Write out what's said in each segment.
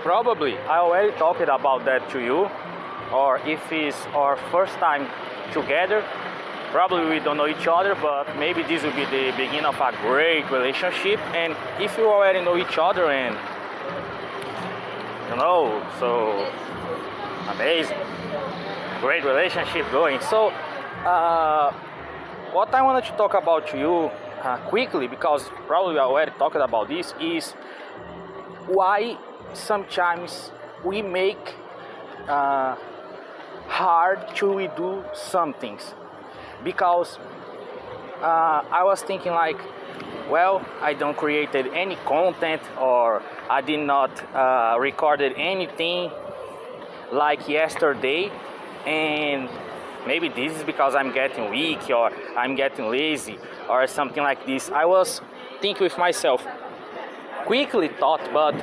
Probably I already talked about that to you, or if it's our first time together, probably we don't know each other, but maybe this will be the beginning of a great relationship. And if you already know each other, and so amazing, great relationship going. So what I wanted to talk about to you quickly, because probably I already talked about this, is why sometimes we make hard to redo some things. Because I was thinking like, well, I don't created any content, or I did not recorded anything like yesterday, and maybe this is because I'm getting weak, or I'm getting lazy, or something like this. I was thinking with myself, quickly thought, but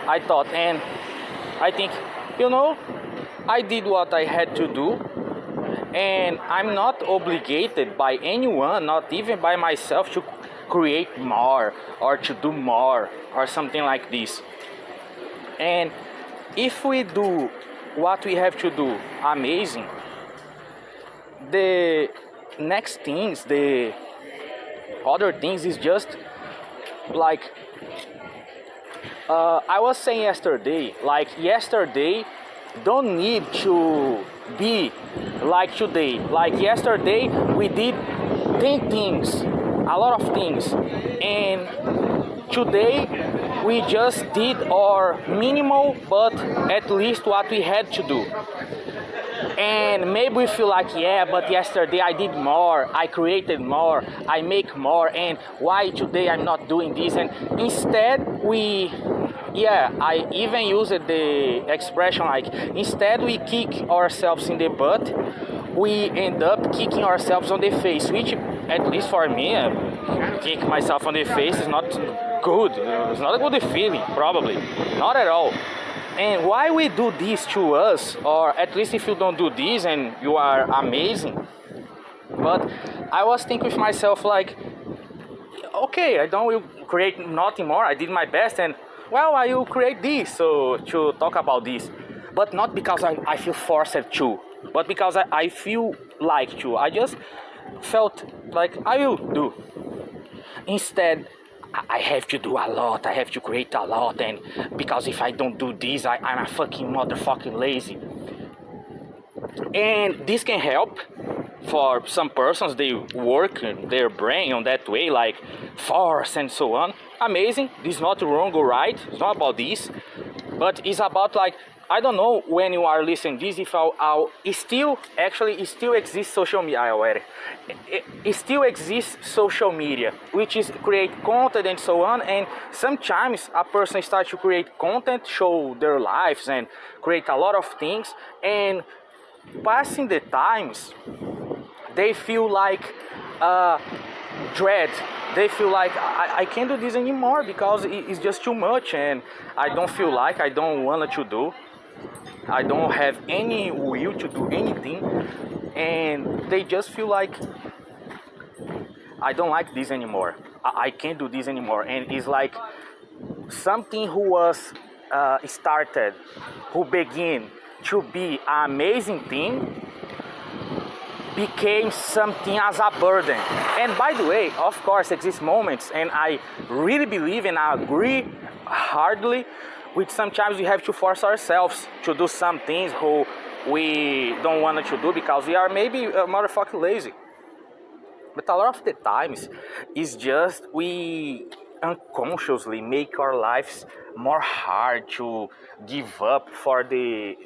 I thought, and I think, I did what I had to do, and I'm not obligated by anyone, not even by myself, to create more or to do more or something like this. And if we do what we have to do amazing, the next things, the other things is just like I was saying yesterday, don't need to be like today. Like yesterday, we did 10 things, a lot of things, and today we just did our minimal, but at least what we had to do. And maybe we feel like, yeah, but yesterday I did more, I created more, I make more, and why today I'm not doing this? And instead I even used the expression like, instead we kick ourselves in the butt, we end up kicking ourselves on the face, which, at least for me, kick myself on the face is not good. It's not a good feeling, probably. Not at all. And why we do this to us, or at least if you don't do this and you are amazing. But I was thinking with myself like, okay, I don't will create nothing more. I did my best, and well, I will create this, so to talk about this. But not because I feel forced to, but because I feel like to. I just felt like I will do. Instead, I have to do a lot, I have to create a lot, and because if I don't do this, I'm a fucking motherfucking lazy. And this can help for some persons, they work their brain on that way, like force and so on. Amazing, this is not wrong or right, it's not about this, but it's about like, I don't know when you are listening this, if it still exists social media. It still exists social media, which is create content and so on. And sometimes a person starts to create content, show their lives and create a lot of things. And passing the times, they feel like dread. They feel like I can't do this anymore because it's just too much, and I don't feel like, I don't want to do. I don't have any will to do anything, and they just feel like I don't like this anymore. I can't do this anymore, and it's like something who was started, who began to be an amazing thing, became something as a burden. And by the way, of course, exist moments, and I really believe and I agree hardly, which sometimes we have to force ourselves to do some things who we don't want to do because we are maybe motherfucking lazy. But a lot of the times, it's just we unconsciously make our lives more hard to give up for the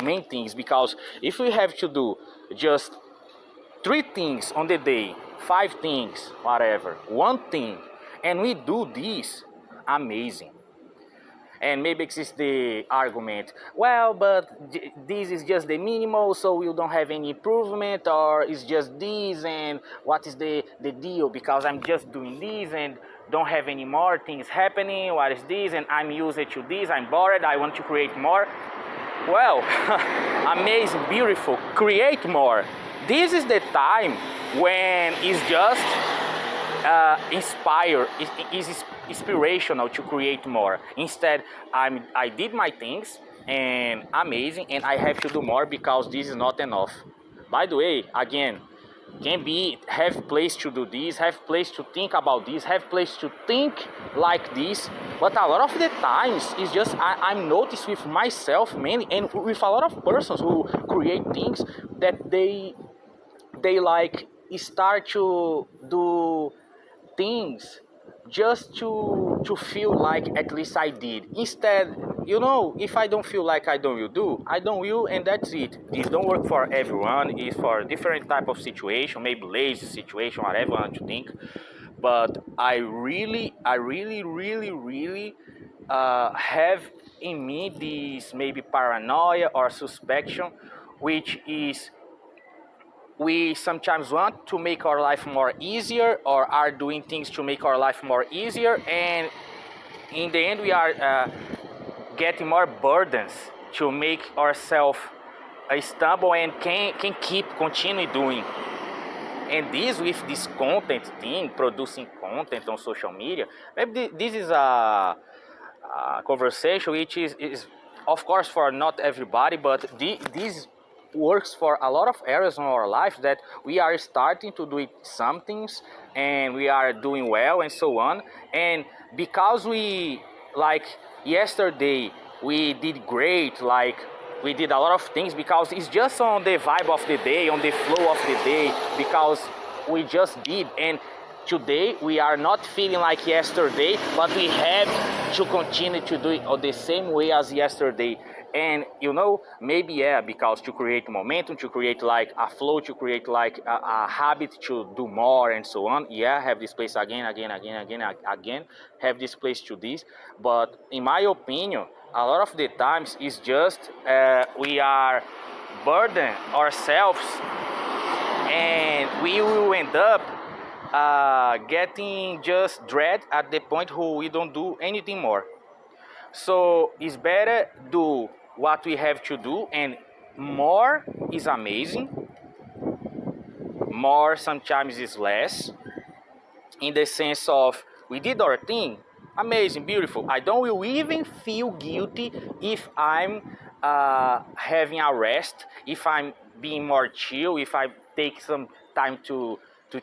main things. Because if we have to do just 3 things on the day, 5 things, whatever, 1 thing, and we do this, amazing. And maybe exists the argument, well, but this is just the minimal, so you don't have any improvement, or it's just this, and what is the deal? Because I'm just doing this and don't have any more things happening. What is this? And I'm used to this, I'm bored, I want to create more. Well, amazing, beautiful, create more. This is the time when it's just is inspirational to create more. Instead, I did my things and amazing, and I have to do more because this is not enough. By the way, again, can be have place to do this, have place to think about this, have place to think like this. But a lot of the times it's just I'm noticed with myself mainly, and with a lot of persons who create things that they like start to do things just to feel like at least I did. Instead, if I don't feel like I don't will do, I don't will, and that's it. This don't work for everyone. It's for a different type of situation, maybe lazy situation, whatever you want to think. But I really, really have in me this maybe paranoia or suspicion, which is we sometimes want to make our life more easier or are doing things to make our life more easier, and in the end we are getting more burdens to make ourselves stumble and can continue doing. And this with this content thing, producing content on social media, maybe this is a conversation which is of course for not everybody, but this works for a lot of areas in our life that we are starting to do some things and we are doing well and so on. And because we, like yesterday, we did great, like we did a lot of things because it's just on the vibe of the day, on the flow of the day, because we just did. And today we are not feeling like yesterday, but we have to continue to do it the same way as yesterday. And maybe because to create momentum, to create like a flow, to create like a habit to do more and so on, have this place again, have this place to this. But in my opinion, a lot of the times it's just we are burden ourselves, and we will end up getting just dread at the point who we don't do anything more. So it's better do what we have to do, and more is amazing. More sometimes is less, in the sense of we did our thing, amazing, beautiful. I don't will even feel guilty if I'm having a rest, if I'm being more chill, if I take some time to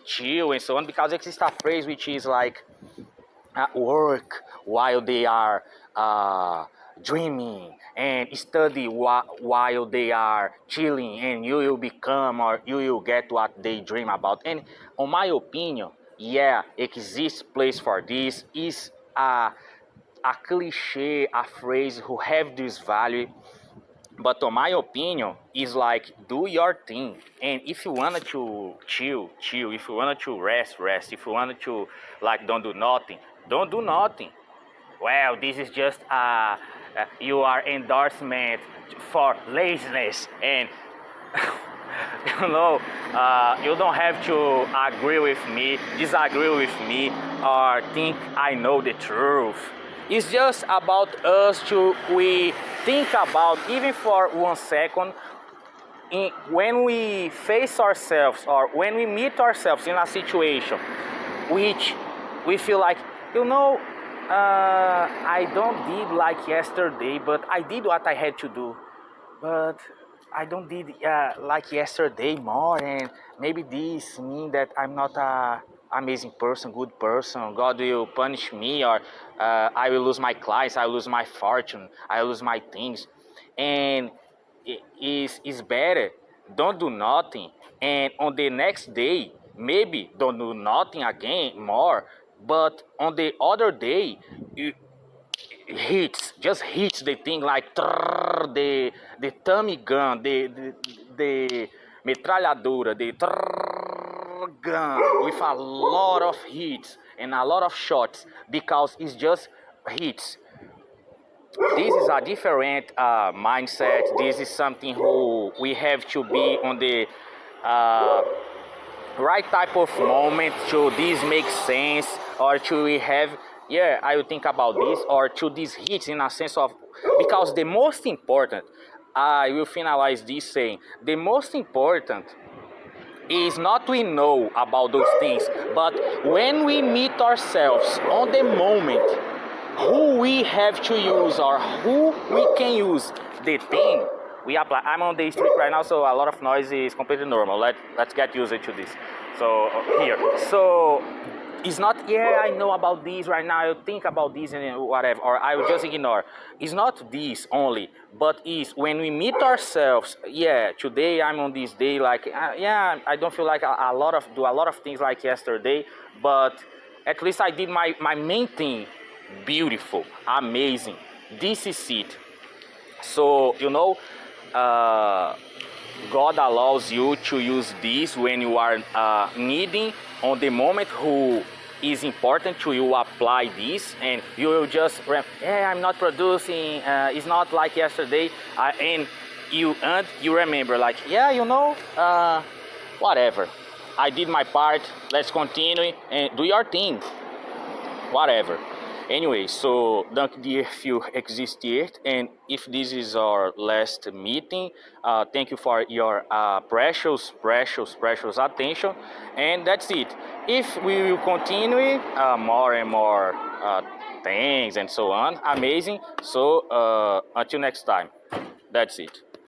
chill and so on, because exists a phrase which is like work while they are dreaming, and study while they are chilling, and you will become or you will get what they dream about. And on my opinion, exists place for this, is a cliche, a phrase who have this value. But on my opinion, is like do your thing. And if you wanted to chill. If you wanted to rest. If you wanted to like don't do nothing. Well, this is just your endorsement for laziness, and you don't have to agree with me, disagree with me, or think I know the truth. It's just about us we think about, even for 1 second, when we face ourselves or when we meet ourselves in a situation which we feel like, I don't did like yesterday, but I did what I had to do. But I don't did like yesterday more, and maybe this mean that I'm not a amazing person, good person. God will punish me, or I will lose my clients, I will lose my fortune, I will lose my things. And it is better don't do nothing, and on the next day maybe don't do nothing again more, but on the other day you just hits the thing like the tummy gun, the metralhadora, the gun with a lot of hits and a lot of shots, because it's just hits. This is a different mindset. This is something who we have to be on the right type of moment to this make sense, or to we have, I will think about this, or to these hits in a sense of, because the most important, I will finalize this saying, the most important is not we know about those things, but when we meet ourselves on the moment, who we have to use or who we can use the thing we apply. I'm on the street right now, so a lot of noise is completely normal. Let's get used to this. So here, so it's not, yeah, I know about this right now, I think about this and whatever, or I will just ignore. It's not this only, but is when we meet ourselves, yeah, today I'm on this day, like, yeah, I don't feel like a lot of things like yesterday, but at least I did my main thing, beautiful, amazing. This is it. So, God allows you to use this when you are needing on the moment who is important to you apply this, and you will just, yeah, I'm not producing, it's not like yesterday, and you remember like, yeah, whatever, I did my part, let's continue and do your thing, whatever. Anyway, so dank dir für existiert, and if this is our last meeting, thank you for your precious attention, and that's it. If we will continue more and more things and so on, amazing. So until next time, that's it.